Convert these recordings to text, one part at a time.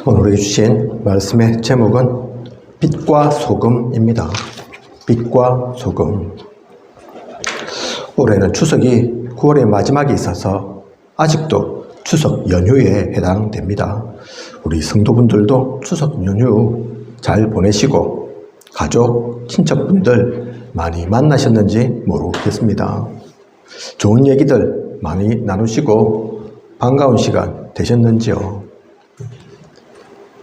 오늘 주신 말씀의 제목은 빛과 소금입니다. 빛과 소금. 올해는 추석이 9월의 마지막에 있어서 아직도 추석 연휴에 해당됩니다. 우리 성도분들도 추석 연휴 잘 보내시고 가족, 친척분들 많이 만나셨는지 모르겠습니다. 좋은 얘기들 많이 나누시고 반가운 시간 되셨는지요?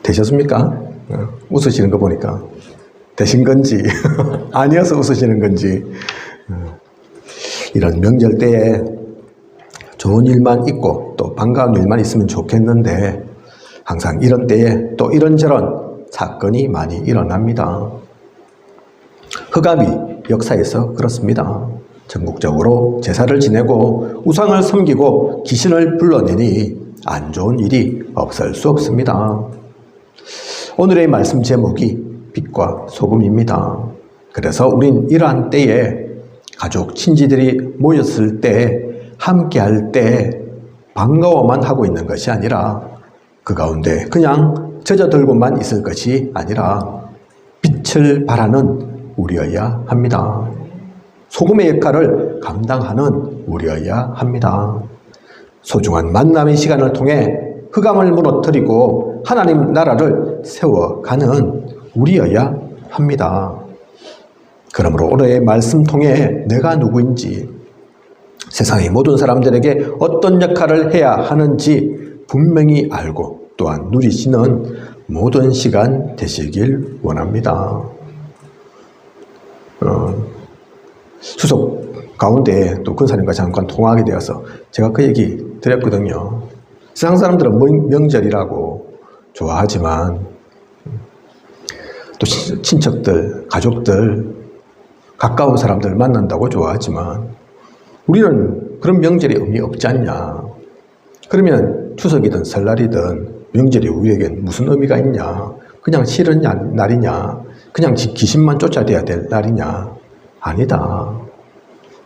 되셨습니까? 웃으시는 거 보니까 되신 건지 아니어서 웃으시는 건지. 이런 명절 때에 좋은 일만 있고 또 반가운 일만 있으면 좋겠는데 항상 이런 때에 또 이런저런 사건이 많이 일어납니다. 흑암이 역사에서 그렇습니다. 전국적으로 제사를 지내고 우상을 섬기고 귀신을 불러내니 안 좋은 일이 없을 수 없습니다. 오늘의 말씀 제목이 빛과 소금입니다. 그래서 우린 이러한 때에 가족, 친지들이 모였을 때, 함께 할 때 반가워만 하고 있는 것이 아니라 그 가운데 그냥 젖어들고만 있을 것이 아니라 빛을 발하는 우리여야 합니다. 소금의 역할을 감당하는 우리여야 합니다. 소중한 만남의 시간을 통해 흑암을 무너뜨리고 하나님 나라를 세워가는 우리여야 합니다. 그러므로 오늘의 말씀 통해 내가 누구인지, 세상의 모든 사람들에게 어떤 역할을 해야 하는지 분명히 알고 또한 누리시는 모든 시간 되시길 원합니다. 추석 가운데 또 근사님과 잠깐 통화하게 되어서 제가 그 얘기 드렸거든요. 세상 사람들은 명절이라고 좋아하지만 또 친척들, 가족들, 가까운 사람들 만난다고 좋아하지만 우리는 그런 명절이 의미 없지 않냐. 그러면 추석이든 설날이든 명절이 우리에겐 무슨 의미가 있냐. 그냥 싫은 날이냐. 그냥 귀신만 쫓아내야 될 날이냐. 아니다.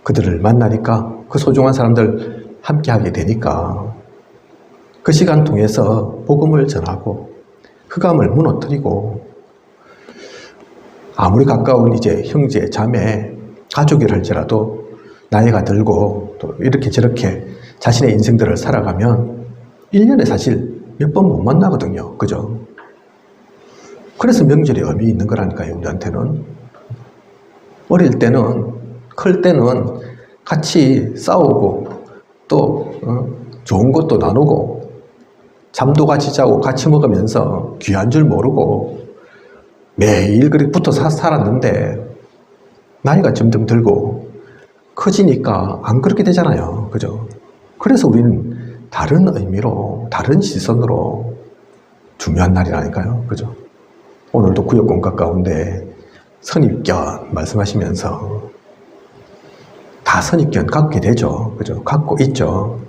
그들을 만나니까 그 소중한 사람들 함께하게 되니까 그 시간 통해서 복음을 전하고 흑암을 무너뜨리고 아무리 가까운 이제 형제, 자매, 가족이라 할지라도 나이가 들고 또 이렇게 저렇게 자신의 인생들을 살아가면 1년에 사실 몇 번 못 만나거든요. 그죠? 그래서 명절이 의미 있는 거라니까요, 우리한테는. 어릴 때는, 클 때는 같이 싸우고 또 좋은 것도 나누고 잠도 같이 자고 같이 먹으면서 귀한 줄 모르고 매일 그렇게 붙어 살았는데 나이가 점점 들고 커지니까 안 그렇게 되잖아요. 그죠? 그래서 우리는 다른 의미로, 다른 시선으로 중요한 날이라니까요. 그죠? 오늘도 구역공과 가운데 선입견 말씀하시면서 다 선입견 갖게 되죠. 그죠? 갖고 있죠.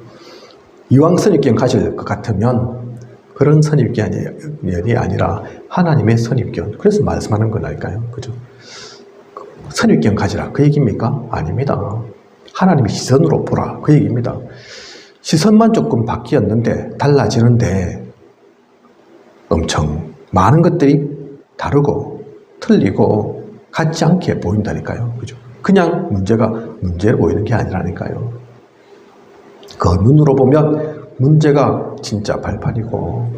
이왕 선입견 가질 것 같으면 그런 선입견이 아니라 하나님의 선입견. 그래서 말씀하는 거라니까요. 그죠? 선입견 가지라. 그 얘기입니까? 아닙니다. 하나님의 시선으로 보라. 그 얘기입니다. 시선만 조금 바뀌었는데, 달라지는데 엄청 많은 것들이 다르고 틀리고 같지 않게 보인다니까요. 그죠? 그냥 문제가 문제로 보이는 게 아니라니까요. 그 눈으로 보면 문제가 진짜 발판이고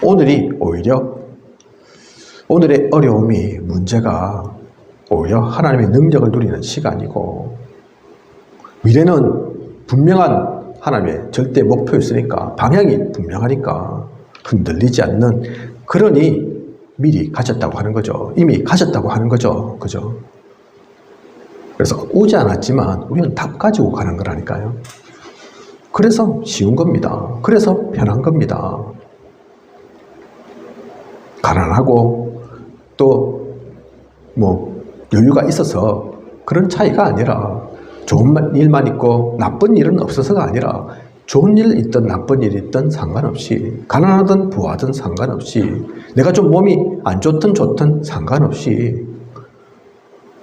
오늘의 어려움이 문제가 오히려 하나님의 능력을 누리는 시간이고 미래는 분명한 하나님의 절대 목표였으니까 방향이 분명하니까 흔들리지 않는 그러니 미리 가졌다고 하는 거죠. 이미 가졌다고 하는 거죠. 그죠? 그래서 오지 않았지만 우리는 답 가지고 가는 거라니까요. 그래서 쉬운 겁니다. 그래서 편한 겁니다. 가난하고 또 여유가 있어서 그런 차이가 아니라 좋은 일만 있고 나쁜 일은 없어서가 아니라 좋은 일 있든 나쁜 일 있든 상관없이 가난하든 부하든 상관없이 내가 좀 몸이 안 좋든 좋든 상관없이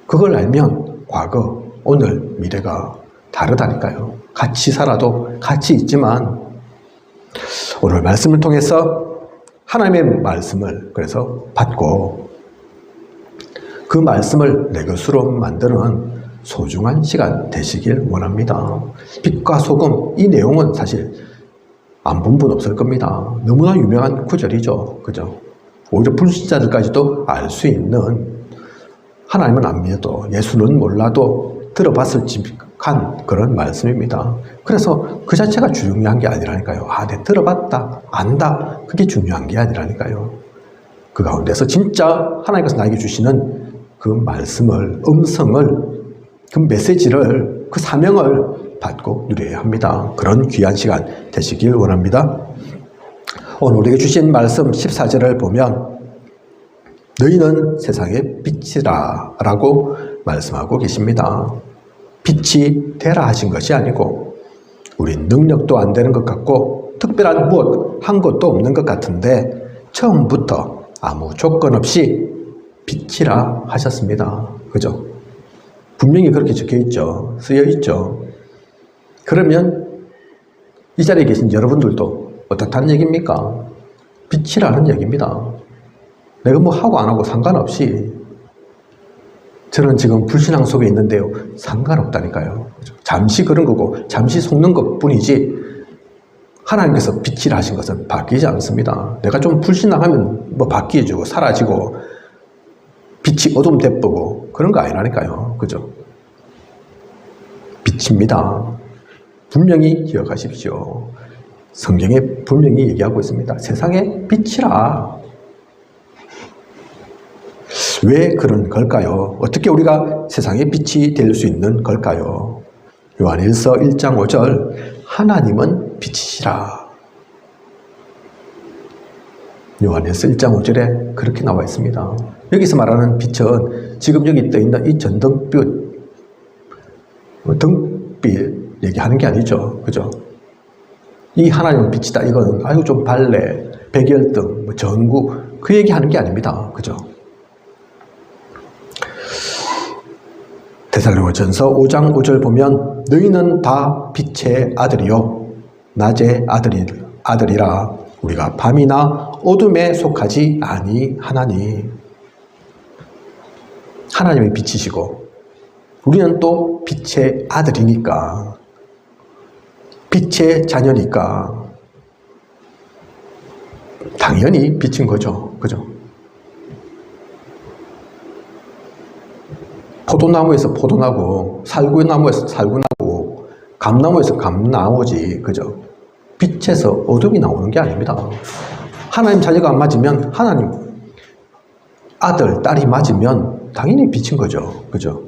그걸 알면 과거, 오늘, 미래가 다르다니까요. 같이 살아도 같이 있지만 오늘 말씀을 통해서 하나님의 말씀을 그래서 받고 그 말씀을 내 것으로 만드는 소중한 시간 되시길 원합니다. 빛과 소금, 이 내용은 사실 안 본 분 없을 겁니다. 너무나 유명한 구절이죠. 그죠? 오히려 불신자들까지도 알 수 있는, 하나님은 안 믿어도 예수는 몰라도 들어봤을 직한 그런 말씀입니다. 그래서 그 자체가 중요한 게 아니라니까요. 내 들어봤다, 안다, 그게 중요한 게 아니라니까요. 그 가운데서 진짜 하나님께서 나에게 주시는 그 말씀을, 음성을, 그 메시지를, 그 사명을 받고 누려야 합니다. 그런 귀한 시간 되시길 원합니다. 오늘 우리에게 주신 말씀 14절을 보면 너희는 세상의 빛이라 라고 말씀하고 계십니다. 빛이 되라 하신 것이 아니고 우린 능력도 안 되는 것 같고 특별한 무엇 한 것도 없는 것 같은데 처음부터 아무 조건 없이 빛이라 하셨습니다. 그죠? 분명히 그렇게 적혀 있죠. 쓰여 있죠. 그러면 이 자리에 계신 여러분들도 어떻다는 얘기입니까? 빛이라는 얘기입니다. 내가 뭐 하고 안 하고 상관없이, 저는 지금 불신앙 속에 있는데요, 상관없다니까요. 잠시 그런 거고 잠시 속는 것 뿐이지 하나님께서 빛이라 하신 것은 바뀌지 않습니다. 내가 좀 불신앙하면 뭐 바뀌어지고 사라지고 빛이 어둠 대보고 그런 거 아니라니까요. 그죠? 빛입니다. 분명히 기억하십시오. 성경에 분명히 얘기하고 있습니다. 세상의 빛이라. 왜 그런 걸까요? 어떻게 우리가 세상의 빛이 될 수 있는 걸까요? 요한일서 1장 5절, 하나님은 빛이시라. 요한일서 1장 5절에 그렇게 나와 있습니다. 여기서 말하는 빛은 지금 여기 떠 있는 이 전등빛, 등빛 얘기하는 게 아니죠. 그죠? 이 하나님은 빛이다. 이건 아이고 좀 발레, 백열등, 전구, 그 얘기하는 게 아닙니다. 그죠? 데살로니가전서 5장 5절 보면 너희는 다 빛의 아들이요 낮의 아들이라 우리가 밤이나 어둠에 속하지 아니하나니. 하나님의 빛이시고 우리는 또 빛의 아들이니까, 빛의 자녀니까 당연히 빛인 거죠. 그죠? 포도나무에서 포도나고, 살구나무에서 살구나고, 감나무에서 감나무지. 그죠? 빛에서 어둠이 나오는 게 아닙니다. 하나님 자녀가 안 맞으면, 하나님 아들, 딸이 맞으면 당연히 빛인 거죠. 그죠?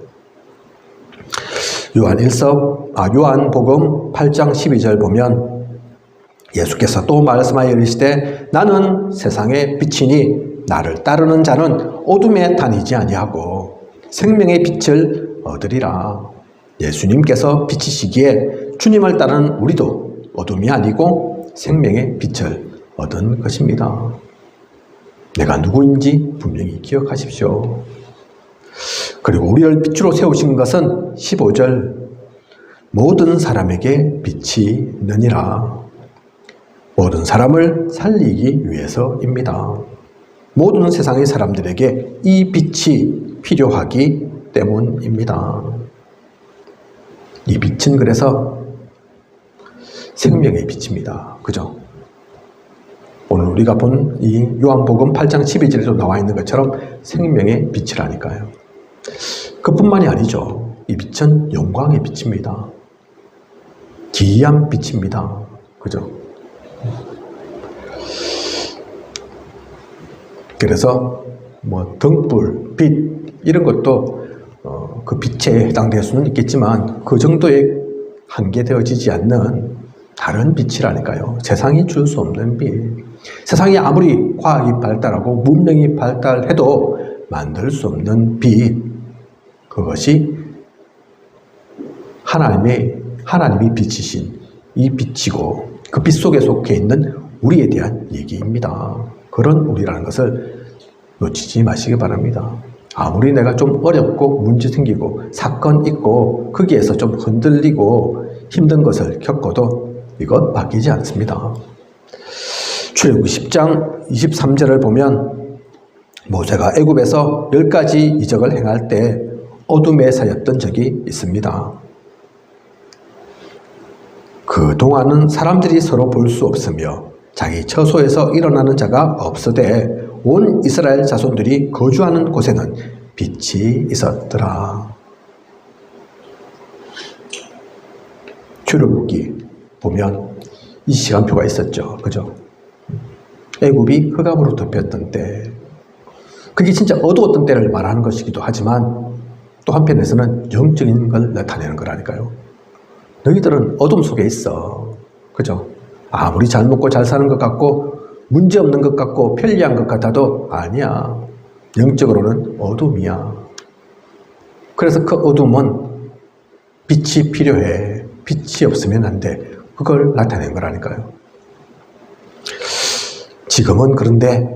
요한복음 8장 12절 보면 예수께서 또 말씀하여 이르시되 나는 세상의 빛이니 나를 따르는 자는 어둠에 다니지 아니하고 생명의 빛을 얻으리라. 예수님께서 빛이시기에 주님을 따르는 우리도 어둠이 아니고 생명의 빛을 얻은 것입니다. 내가 누구인지 분명히 기억하십시오. 그리고 우리를 빛으로 세우신 것은 15절, 모든 사람에게 빛이 있느니라. 모든 사람을 살리기 위해서입니다. 모든 세상의 사람들에게 이 빛이 필요하기 때문입니다. 이 빛은 그래서 생명의 빛입니다. 그죠? 오늘 우리가 본 이 요한복음 8장 12절에도 나와 있는 것처럼 생명의 빛이라니까요. 그뿐만이 아니죠. 이 빛은 영광의 빛입니다. 기이한 빛입니다. 그죠? 그래서 뭐 등불, 빛 이런 것도 그 빛에 해당될 수는 있겠지만 그 정도에 한계되어지지 않는 다른 빛이라니까요. 세상이 줄 수 없는 빛. 세상이 아무리 과학이 발달하고 문명이 발달해도 만들 수 없는 빛. 그것이 하나님이 빛이신 이 빛이고 그 빛 속에 속해 있는 우리에 대한 얘기입니다. 그런 우리라는 것을 놓치지 마시기 바랍니다. 아무리 내가 좀 어렵고 문제 생기고 사건 있고 거기에서 좀 흔들리고 힘든 것을 겪어도 이것 바뀌지 않습니다. 출애굽기 10장 23절을 보면 모세가 애굽에서 10가지 이적을 행할 때 어둠에 사였던 적이 있습니다. 그 동안은 사람들이 서로 볼 수 없으며 자기 처소에서 일어나는 자가 없으되 온 이스라엘 자손들이 거주하는 곳에는 빛이 있었더라. 출애굽기 보면 이 시간표가 있었죠. 그죠? 애굽이 흑암으로 덮였던 때, 그게 진짜 어두웠던 때를 말하는 것이기도 하지만 또 한편에서는 영적인 걸 나타내는 거라니까요. 너희들은 어둠 속에 있어. 그죠? 아무리 잘 먹고 잘 사는 것 같고 문제없는 것 같고 편리한 것 같아도 아니야. 영적으로는 어둠이야. 그래서 그 어둠은 빛이 필요해. 빛이 없으면 안 돼. 그걸 나타낸 거라니까요. 지금은 그런데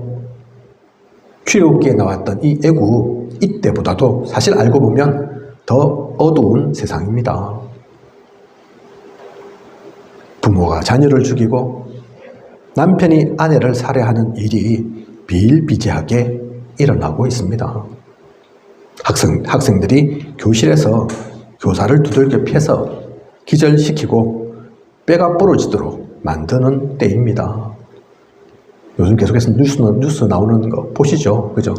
출애굽기에 나왔던 이 애굽 이때보다도 사실 알고 보면 더 어두운 세상입니다. 부모가 자녀를 죽이고 남편이 아내를 살해하는 일이 비일비재하게 일어나고 있습니다. 학생들이 교실에서 교사를 두들겨 패서 기절시키고 뼈가 부러지도록 만드는 때입니다. 요즘 계속해서 뉴스 나오는 거 보시죠. 그죠?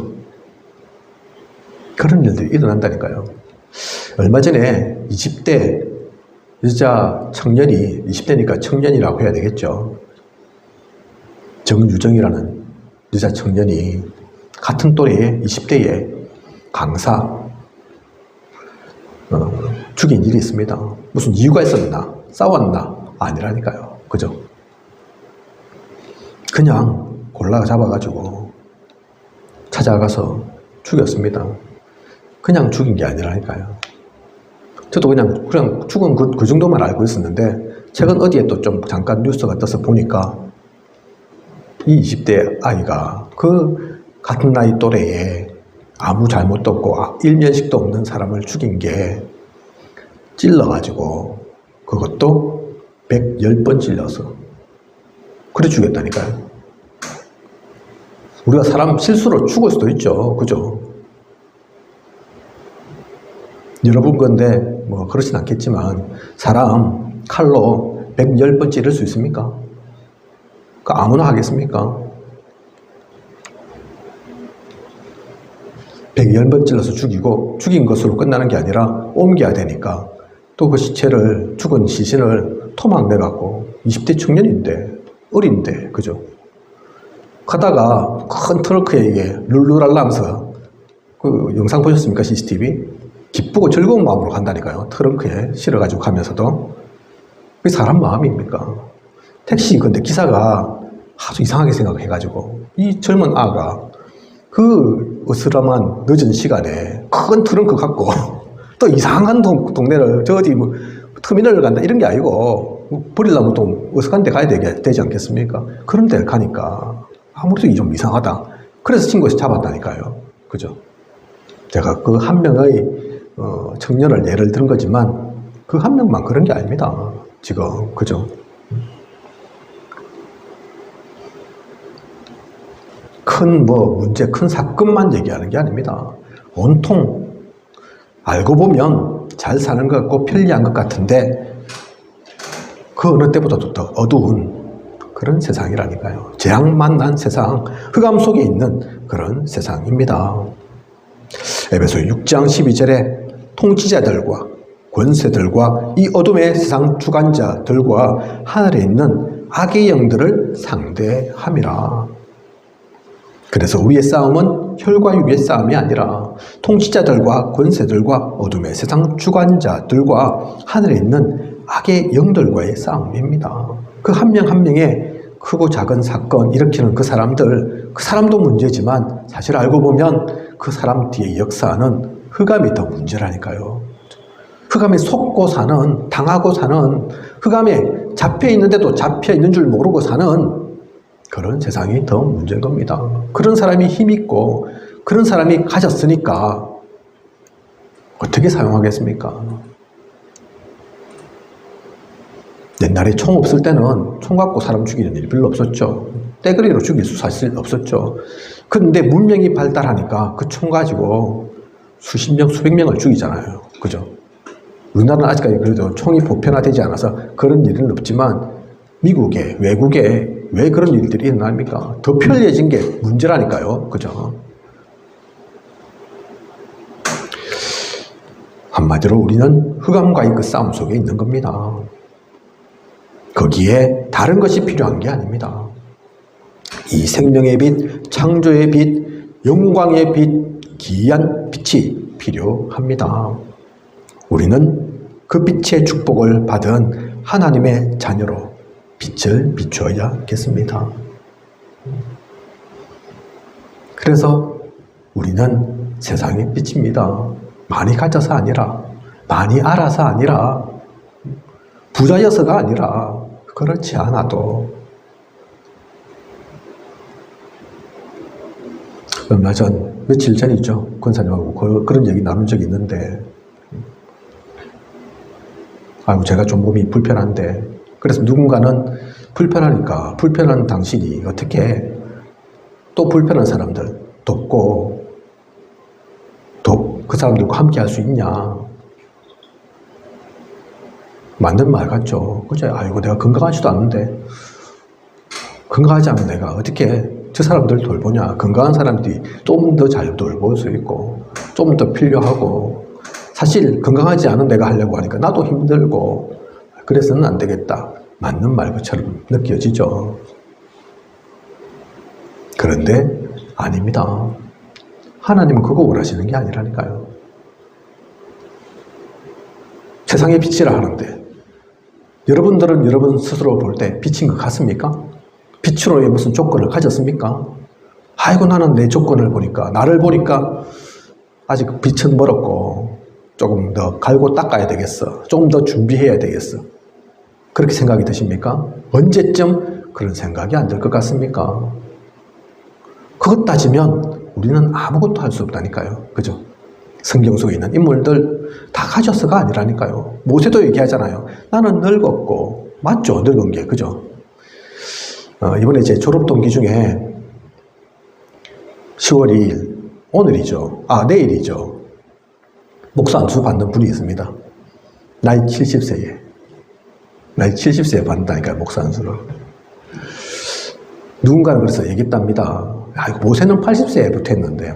그런 일들이 일어난다니까요. 얼마 전에 20대 여자 청년이, 20대니까 청년이라고 해야 되겠죠. 정유정이라는 여자 청년이 같은 또래의 20대의 강사 죽인 일이 있습니다. 무슨 이유가 있었나? 싸웠나? 아니라니까요. 그죠? 그냥 골라 잡아가지고 찾아가서 죽였습니다. 그냥 죽인 게 아니라니까요. 저도 그냥 죽은 그 정도만 알고 있었는데 최근 어디에 또 좀 잠깐 뉴스가 떠서 보니까 이 20대 아이가 그 같은 나이 또래에 아무 잘못도 없고 일면식도 없는 사람을 죽인 게 찔러가지고 그것도 110번 찔러서 그래 죽였다니까요. 우리가 사람 실수로 죽을 수도 있죠. 그죠? 여러분 건데 뭐 그렇진 않겠지만 사람 칼로 110번 찌를 수 있습니까? 그 아무나 하겠습니까? 110번 찔러서 죽이고 죽인 것으로 끝나는 게 아니라 옮겨야 되니까 또 그 시체를, 죽은 시신을 토막 내갖고 20대 청년인데 어린데 그죠? 가다가 큰 트럭에 이게 룰루랄라 하면서 그 영상 보셨습니까? CCTV? 기쁘고 즐거운 마음으로 간다니까요. 트렁크에 실어가지고 가면서도. 그게 사람 마음입니까? 택시 근데 기사가 아주 이상하게 생각해가지고 이 젊은 아가 그 어스름한 늦은 시간에 큰 트렁크 갖고 또 이상한 동네를 저 어디 뭐 터미널을 간다 이런 게 아니고 뭐 버리려면 또 어색한 데 가야 되지 않겠습니까? 그런 데를 가니까 아무래도 좀 이상하다. 그래서 친구에서 잡았다니까요. 그죠? 제가 그 한 명의 청년을 예를 든 거지만 그 한 명만 그런 게 아닙니다. 지금 그죠? 큰 문제, 큰 사건만 얘기하는 게 아닙니다. 온통 알고 보면 잘 사는 것 같고 편리한 것 같은데 그 어느 때보다도 더 어두운 그런 세상이라니까요. 재앙 만난 세상, 흑암 속에 있는 그런 세상입니다. 에베소 6장 12절에 통치자들과 권세들과 이 어둠의 세상 주관자들과 하늘에 있는 악의 영들을 상대함이라. 그래서 우리의 싸움은 혈과 육의 싸움이 아니라 통치자들과 권세들과 어둠의 세상 주관자들과 하늘에 있는 악의 영들과의 싸움입니다. 그 한 명 한 명의 크고 작은 사건 일으키는 그 사람도 문제지만 사실 알고 보면 그 사람 뒤에 역사는 흑암이 더 문제라니까요. 흑암에 속고 사는, 당하고 사는, 흑암에 잡혀 있는데도 잡혀 있는 줄 모르고 사는 그런 세상이 더 문제인 겁니다. 그런 사람이 힘있고 그런 사람이 가졌으니까 어떻게 사용하겠습니까? 옛날에 총 없을 때는 총 갖고 사람 죽이는 일이 별로 없었죠. 떼거리로 죽일 수 사실 없었죠. 그런데 문명이 발달하니까 그 총 가지고 수십 명, 수백 명을 죽이잖아요. 그죠? 우리나라는 아직까지 그래도 총이 보편화되지 않아서 그런 일은 없지만 미국에, 외국에 왜 그런 일들이 일어납니까? 더 편리해진 게 문제라니까요. 그죠? 한마디로 우리는 흑암과의 그 싸움 속에 있는 겁니다. 거기에 다른 것이 필요한 게 아닙니다. 이 생명의 빛, 창조의 빛, 영광의 빛, 기이한 빛이 필요합니다. 우리는 그 빛의 축복을 받은 하나님의 자녀로 빛을 비추어야겠습니다. 그래서 우리는 세상의 빛입니다. 많이 가져서 아니라, 많이 알아서 아니라, 부자여서가 아니라, 그렇지 않아도. 얼마 전, 며칠 전이죠. 권사님하고 그런 얘기 나눈 적이 있는데, 아이고, 제가 좀 몸이 불편한데, 그래서 누군가는 불편하니까, 불편한 당신이 어떻게 또 불편한 사람들 돕고, 그 사람들과 함께 할 수 있냐. 맞는 말 같죠. 그죠? 아이고, 내가 건강하지도 않은데, 건강하지 않은 내가 어떻게 저 사람들 돌보냐. 건강한 사람들이 좀 더 잘 돌볼 수 있고, 좀 더 필요하고, 사실 건강하지 않은 내가 하려고 하니까 나도 힘들고, 그래서는 안 되겠다. 맞는 말 것처럼 느껴지죠. 그런데 아닙니다. 하나님은 그거 원하시는 게 아니라니까요. 세상에 빛이라 하는데 여러분들은 여러분 스스로 볼 때 빛인 것 같습니까? 빛으로의 무슨 조건을 가졌습니까? 아이고, 나는 내 조건을 보니까, 나를 보니까 아직 빛은 멀었고 조금 더 갈고 닦아야 되겠어. 좀 더 준비해야 되겠어. 그렇게 생각이 드십니까? 언제쯤 그런 생각이 안 들 것 같습니까? 그것 따지면 우리는 아무것도 할 수 없다니까요. 그죠? 성경 속에 있는 인물들 다 가졌어가 아니라니까요. 모세도 얘기하잖아요. 나는 늙었고, 맞죠? 늙은 게. 그죠? 이번에 제 졸업 동기 중에 10월 2일, 오늘이죠. 내일이죠. 목사 안수 받는 분이 있습니다. 나이 70세에. 나이 70세에 받는다니까요, 목사 안수를. 누군가는 그래서 얘기했답니다. 모세는 80세부터 했는데,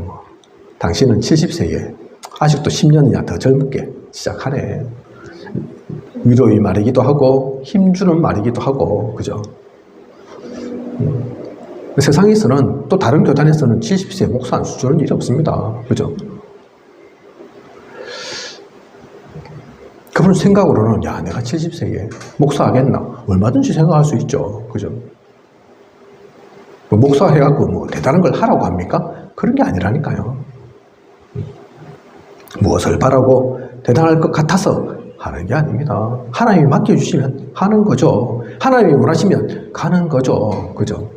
당신은 70세에 아직도 10년이나 더 젊게 시작하네. 위로의 말이기도 하고, 힘주는 말이기도 하고, 그죠? 세상에서는, 또 다른 교단에서는 70세에 목사 안수 주는 일이 없습니다. 그죠? 그분 생각으로는, 야, 내가 70세에 목사 하겠나? 얼마든지 생각할 수 있죠. 그죠? 목사 해갖고 대단한 걸 하라고 합니까? 그런 게 아니라니까요. 무엇을 바라고 대단할 것 같아서 하는 게 아닙니다. 하나님이 맡겨주시면 하는 거죠. 하나님이 원하시면 가는 거죠. 그죠?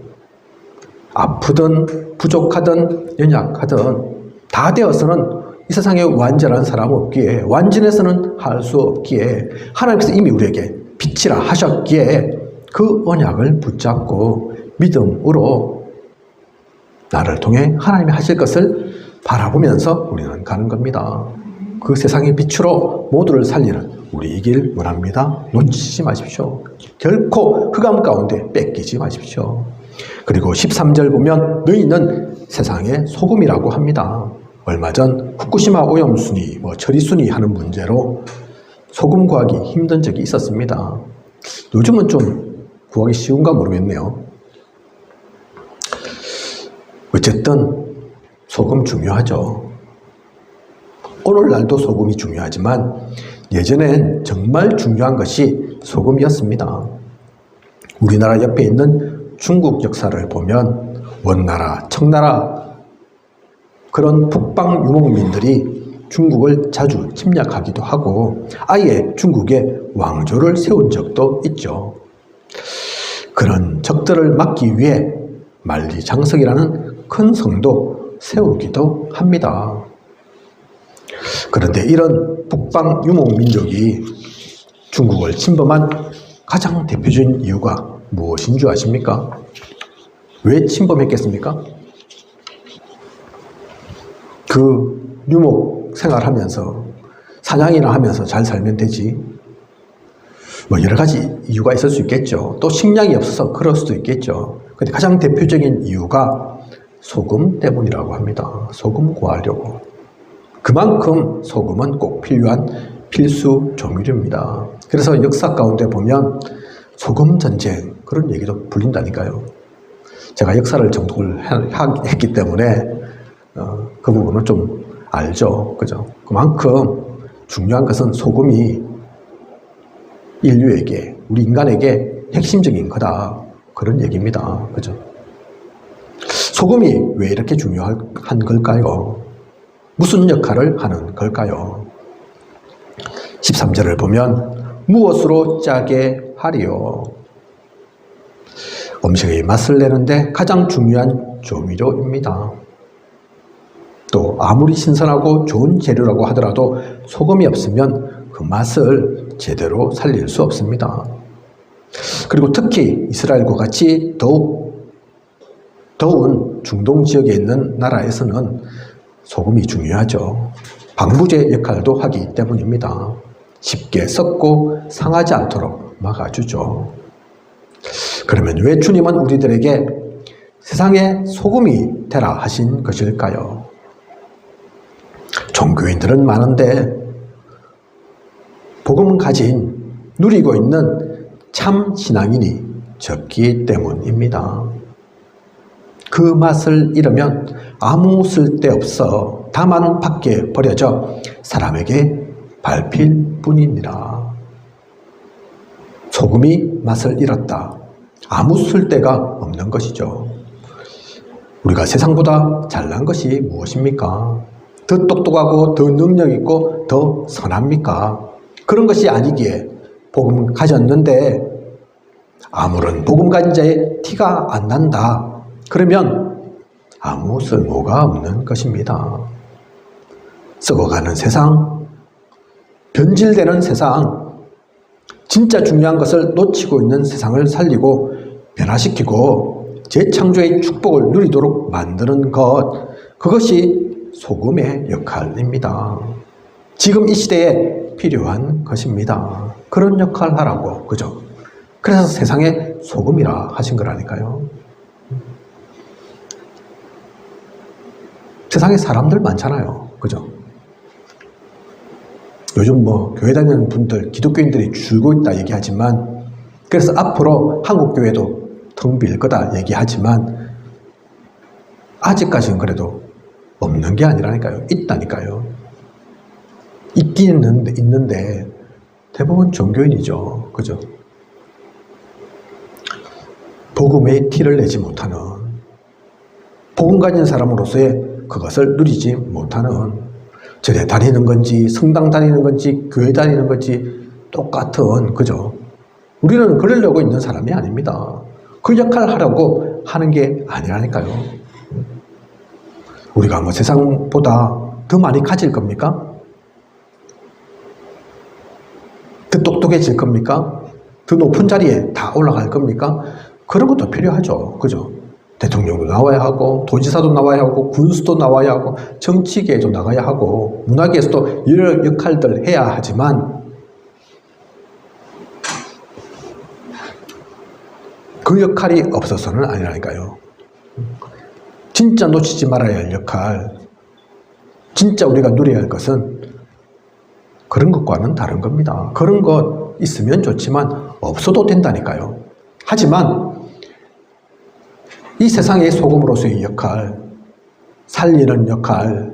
아프든 부족하든 연약하든 다 되어서는 이 세상에 완전한 사람 없기에, 완전해서는 할 수 없기에, 하나님께서 이미 우리에게 빛이라 하셨기에 그 언약을 붙잡고 믿음으로 나를 통해 하나님이 하실 것을 바라보면서 우리는 가는 겁니다. 그 세상의 빛으로 모두를 살리는 우리이길 원합니다. 놓치지 마십시오. 결코 흑암 가운데 뺏기지 마십시오. 그리고 13절 보면 너희는 세상의 소금이라고 합니다. 얼마 전 후쿠시마 오염수니 처리수니 하는 문제로 소금 구하기 힘든 적이 있었습니다. 요즘은 좀 구하기 쉬운가 모르겠네요. 어쨌든 소금 중요하죠. 오늘날도 소금이 중요하지만 예전엔 정말 중요한 것이 소금이었습니다. 우리나라 옆에 있는 중국 역사를 보면 원나라, 청나라 그런 북방 유목민들이 중국을 자주 침략하기도 하고 아예 중국에 왕조를 세운 적도 있죠. 그런 적들을 막기 위해 만리장성이라는 큰 성도 세우기도 합니다. 그런데 이런 북방 유목민족이 중국을 침범한 가장 대표적인 이유가 무엇인 줄 아십니까? 왜 침범했겠습니까? 그 유목 생활하면서 사냥이나 하면서 잘 살면 되지. 뭐 여러 가지 이유가 있을 수 있겠죠. 또 식량이 없어서 그럴 수도 있겠죠. 근데 가장 대표적인 이유가 소금 때문이라고 합니다. 소금 구하려고. 그만큼 소금은 꼭 필요한 필수 조미료입니다. 그래서 역사 가운데 보면 소금 전쟁 그런 얘기도 불린다니까요. 제가 역사를 정독을 했기 때문에 그 부분은 좀 알죠. 그죠? 그만큼 중요한 것은 소금이 인류에게, 우리 인간에게 핵심적인 거다. 그런 얘기입니다. 그죠? 소금이 왜 이렇게 중요한 걸까요? 무슨 역할을 하는 걸까요? 13절을 보면 무엇으로 짜게 하리요? 음식의 맛을 내는데 가장 중요한 조미료입니다. 또 아무리 신선하고 좋은 재료라고 하더라도 소금이 없으면 그 맛을 제대로 살릴 수 없습니다. 그리고 특히 이스라엘과 같이 더운 중동 지역에 있는 나라에서는 소금이 중요하죠. 방부제 역할도 하기 때문입니다. 쉽게 썩고 상하지 않도록 막아주죠. 그러면 왜 주님은 우리들에게 세상에 소금이 되라 하신 것일까요? 종교인들은 많은데 복음을 가진, 누리고 있는 참 신앙인이 적기 때문입니다. 그 맛을 잃으면 아무 쓸데없어 다만 밖에 버려져 사람에게 밟힐 뿐이니라. 소금이 맛을 잃었다. 아무 쓸데가 없는 것이죠. 우리가 세상보다 잘난 것이 무엇입니까? 더 똑똑하고 더 능력 있고 더 선합니까? 그런 것이 아니기에 복음 가졌는데 아무런 복음 가진 자의 티가 안 난다. 그러면 아무 쓸모가 없는 것입니다. 썩어가는 세상, 변질되는 세상, 진짜 중요한 것을 놓치고 있는 세상을 살리고 변화시키고 재창조의 축복을 누리도록 만드는 것, 그것이 소금의 역할입니다. 지금 이 시대에 필요한 것입니다. 그런 역할을 하라고, 그죠? 그래서 세상에 소금이라 하신 거라니까요. 세상에 사람들 많잖아요. 그죠? 요즘 뭐 교회 다니는 분들, 기독교인들이 줄고 있다 얘기하지만, 그래서 앞으로 한국교회도 텅 빌 거다 얘기하지만 아직까지는 그래도 없는 게 아니라니까요. 있다니까요. 있긴 있는데 대부분 종교인이죠. 그죠? 복음의 티를 내지 못하는, 복음 가진 사람으로서의 그것을 누리지 못하는, 절에 다니는 건지 성당 다니는 건지 교회 다니는 건지 똑같은, 그죠? 우리는 그러려고 있는 사람이 아닙니다. 그 역할을 하려고 하는 게 아니라니까요. 우리가 뭐 세상보다 더 많이 가질 겁니까? 더 똑똑해질 겁니까? 더 높은 자리에 다 올라갈 겁니까? 그런 것도 필요하죠. 그죠? 대통령도 나와야 하고, 도지사도 나와야 하고, 군수도 나와야 하고, 정치계에도 나가야 하고, 문화계에서도 여러 역할들을 해야 하지만 그 역할이 없어서는 아니라니까요. 진짜 놓치지 말아야 할 역할, 진짜 우리가 누려야 할 것은 그런 것과는 다른 겁니다. 그런 것 있으면 좋지만 없어도 된다니까요. 하지만 이 세상의 소금으로서의 역할, 살리는 역할,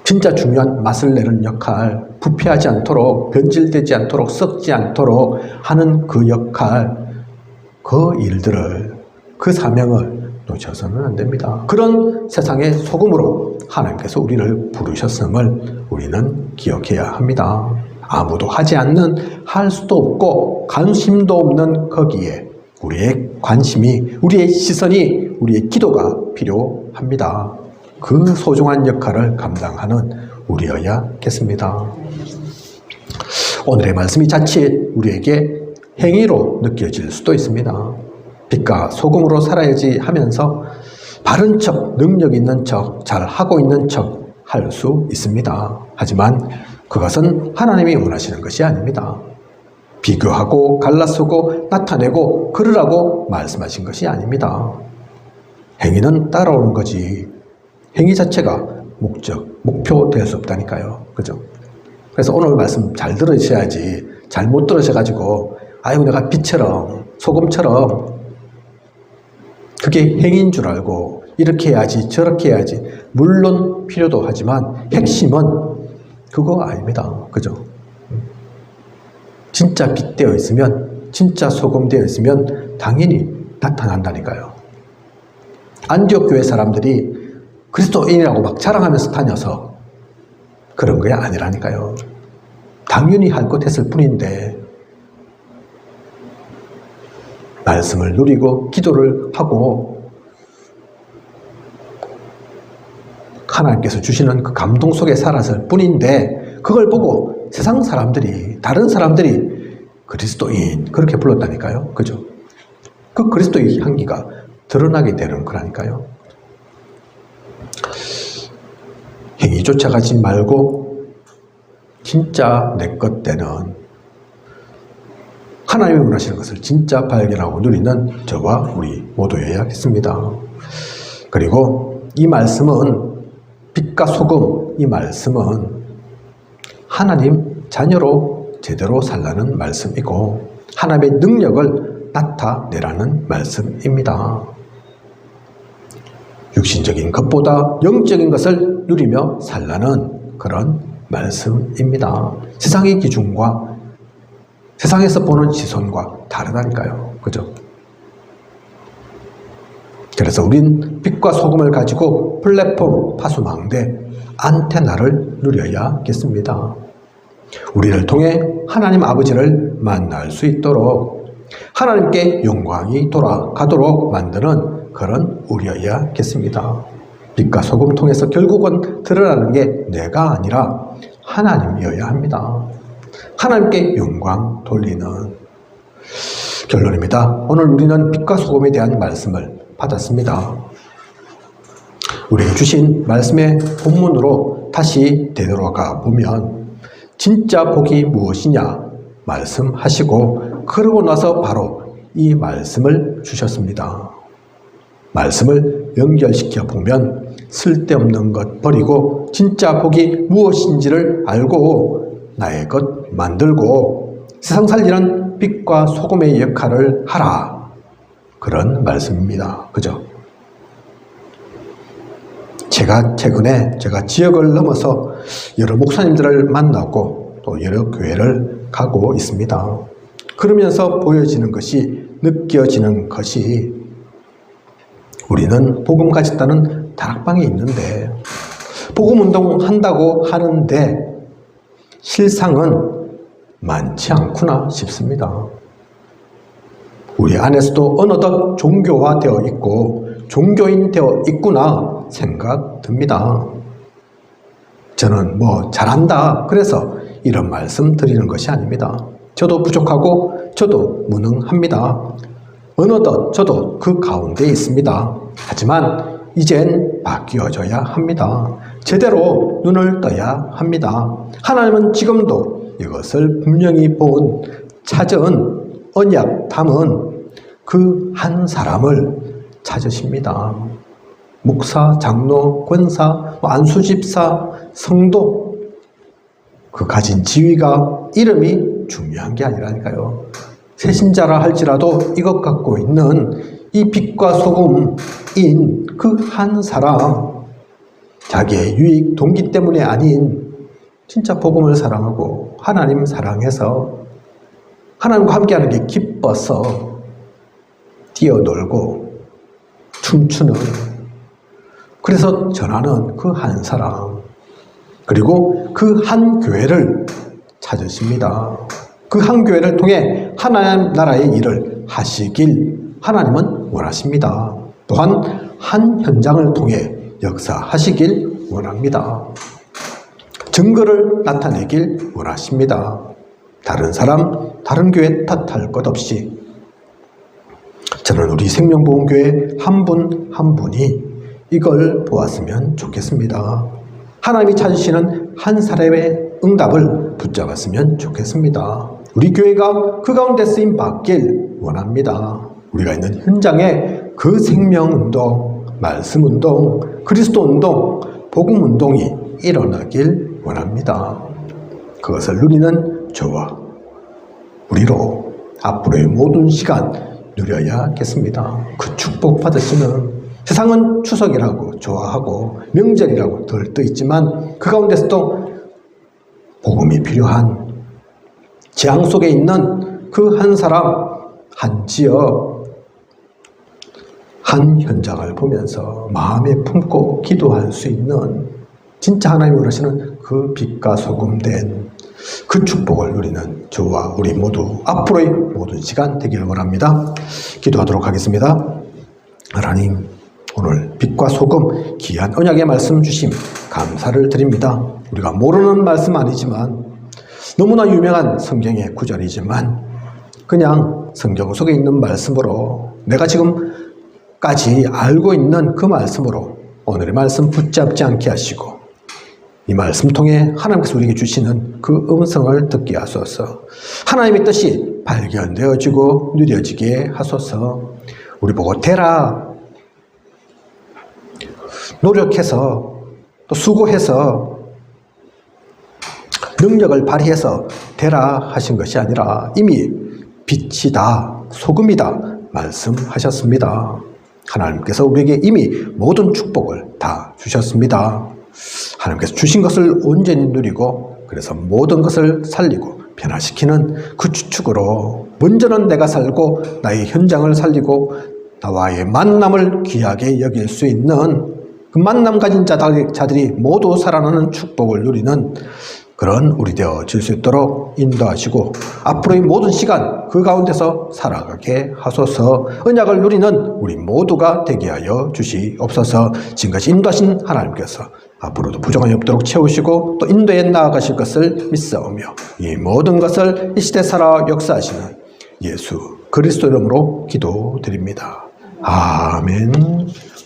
진짜 중요한 맛을 내는 역할, 부패하지 않도록, 변질되지 않도록, 썩지 않도록 하는 그 역할, 그 일들을, 그 사명을 놓쳐서는 안 됩니다. 그런 세상의 소금으로 하나님께서 우리를 부르셨음을 우리는 기억해야 합니다. 아무도 하지 않는, 할 수도 없고 관심도 없는 거기에 우리의 관심이, 우리의 시선이, 우리의 기도가 필요합니다. 그 소중한 역할을 감당하는 우리여야겠습니다. 오늘의 말씀이 자칫 우리에게 행위로 느껴질 수도 있습니다. 빛과 소금으로 살아야지 하면서 바른 척, 능력 있는 척, 잘 하고 있는 척 할 수 있습니다. 하지만 그것은 하나님이 원하시는 것이 아닙니다. 비교하고 갈라서고 나타내고 그러라고 말씀하신 것이 아닙니다. 행위는 따라오는 거지 행위 자체가 목표 될 수 없다니까요. 그죠? 그래서 오늘 말씀 잘 들으셔야지 잘못 들으셔가지고 아이고 내가 빛처럼 소금처럼 그게 행위인 줄 알고 이렇게 해야지 저렇게 해야지 물론 필요도 하지만 핵심은 그거 아닙니다. 그죠? 진짜 빛 되어 있으면 진짜 소금 되어 있으면 당연히 나타난다니까요. 안디옥 교회 사람들이 그리스도인이라고 막 자랑하면서 다녀서 그런 게 아니라니까요. 당연히 할 것 했을 뿐인데 말씀을 누리고 기도를 하고 하나님께서 주시는 그 감동 속에 살았을 뿐인데 그걸 보고 세상 사람들이 다른 사람들이 그리스도인 그렇게 불렀다니까요. 그죠? 그 그리스도의 향기가 드러나게 되는 거라니까요. 행위 쫓아가지 말고 진짜 내 것 되는 하나님이 원하시는 것을 진짜 발견하고 누리는 저와 우리 모두여야겠습니다. 그리고 이 말씀은 빛과 소금 이 말씀은 하나님 자녀로 제대로 살라는 말씀이고 하나님의 능력을 나타내라는 말씀입니다. 육신적인 것보다 영적인 것을 누리며 살라는 그런 말씀입니다. 세상의 기준과 세상에서 보는 시선과 다르다니까요. 그죠? 그래서 우린 빛과 소금을 가지고 플랫폼, 파수망대, 안테나를 누려야겠습니다. 우리를 통해 하나님 아버지를 만날 수 있도록 하나님께 영광이 돌아가도록 만드는 그런 우리여야겠습니다. 빛과 소금 통해서 결국은 드러나는 게 내가 아니라 하나님이어야 합니다. 하나님께 영광 돌리는 결론입니다. 오늘 우리는 빛과 소금에 대한 말씀을 받았습니다. 우리에게 주신 말씀의 본문으로 다시 되돌아가 보면 진짜 복이 무엇이냐 말씀하시고 그러고 나서 바로 이 말씀을 주셨습니다. 말씀을 연결시켜 보면 쓸데없는 것 버리고 진짜 복이 무엇인지를 알고 나의 것 만들고 세상 살리는 빛과 소금의 역할을 하라. 그런 말씀입니다. 그죠? 제가 최근에 지역을 넘어서 여러 목사님들을 만나고 또 여러 교회를 가고 있습니다. 그러면서 보여지는 것이 느껴지는 것이 우리는 복음 가졌다는 다락방에 있는데 복음 운동 한다고 하는데 실상은 많지 않구나 싶습니다. 우리 안에서도 어느덧 종교화되어 있고 종교인 되어 있구나 생각 듭니다. 저는 잘한다 그래서 이런 말씀 드리는 것이 아닙니다. 저도 부족하고 저도 무능합니다. 어느덧 저도 그 가운데 있습니다. 하지만 이젠 바뀌어져야 합니다. 제대로 눈을 떠야 합니다. 하나님은 지금도 이것을 분명히 찾은 언약 담은 그 한 사람을 찾으십니다. 목사, 장로, 권사, 안수집사, 성도 그 가진 지위가 이름이 중요한 게 아니라니까요. 새신자라 할지라도 이것 갖고 있는 이 빛과 소금인 그 한 사람 자기의 유익 동기 때문에 아닌 진짜 복음을 사랑하고 하나님 사랑해서 하나님과 함께하는 게 기뻐서 뛰어놀고 춤추는 그래서 전하는 그 한 사람 그리고 그 한 교회를 찾으십니다. 그 한 교회를 통해 하나님 나라의 일을 하시길 하나님은 원하십니다. 또한 한 현장을 통해 역사하시길 원합니다. 증거를 나타내길 원하십니다. 다른 사람, 다른 교회 탓할 것 없이 저는 우리 생명보험교회 한 분 한 분이 이걸 보았으면 좋겠습니다. 하나님이 찾으시는 한 사람의 응답을 붙잡았으면 좋겠습니다. 우리 교회가 그 가운데 쓰임 받길 원합니다. 우리가 있는 현장에 그 생명운동, 말씀운동, 그리스도운동, 복음운동이 일어나길 원합니다. 그것을 누리는 저와 우리로 앞으로의 모든 시간 누려야겠습니다. 그 축복 받으시는, 세상은 추석이라고 좋아하고 명절이라고 들떠있지만 그 가운데서도 복음이 필요한 재앙 속에 있는 그 한 사람, 한 지역, 한 현장을 보면서 마음에 품고 기도할 수 있는, 진짜 하나님이 원하시는 그 빛과 소금 된 그 축복을 누리는 저와 우리 모두 앞으로의 모든 시간 되기를 원합니다. 기도하도록 하겠습니다. 하나님, 오늘 빛과 소금 귀한 언약의 말씀 주심 감사를 드립니다. 우리가 모르는 말씀 아니지만 너무나 유명한 성경의 구절이지만 그냥 성경 속에 있는 말씀으로, 내가 지금까지 알고 있는 그 말씀으로 오늘의 말씀 붙잡지 않게 하시고 이 말씀 통해 하나님께서 우리에게 주시는 그 음성을 듣게 하소서. 하나님의 뜻이 발견되어지고 누려지게 하소서. 우리 보고 되라, 노력해서 또 수고해서 능력을 발휘해서 되라 하신 것이 아니라 이미 빛이다, 소금이다 말씀하셨습니다. 하나님께서 우리에게 이미 모든 축복을 다 주셨습니다. 하나님께서 주신 것을 온전히 누리고, 그래서 모든 것을 살리고 변화시키는 그 주축으로 먼저는 내가 살고 나의 현장을 살리고 나와의 만남을 귀하게 여길 수 있는 그 만남 가진 자들이 모두 살아나는 축복을 누리는 그런 우리 되어질 수 있도록 인도하시고 앞으로의 모든 시간 그 가운데서 살아가게 하소서. 언약을 누리는 우리 모두가 되게 하여 주시옵소서. 지금까지 인도하신 하나님께서 앞으로도 부족함이 없도록 채우시고 또 인도에 나아가실 것을 믿사오며 이 모든 것을 이 시대 살아 역사하시는 예수 그리스도 이름으로 기도드립니다. 아멘.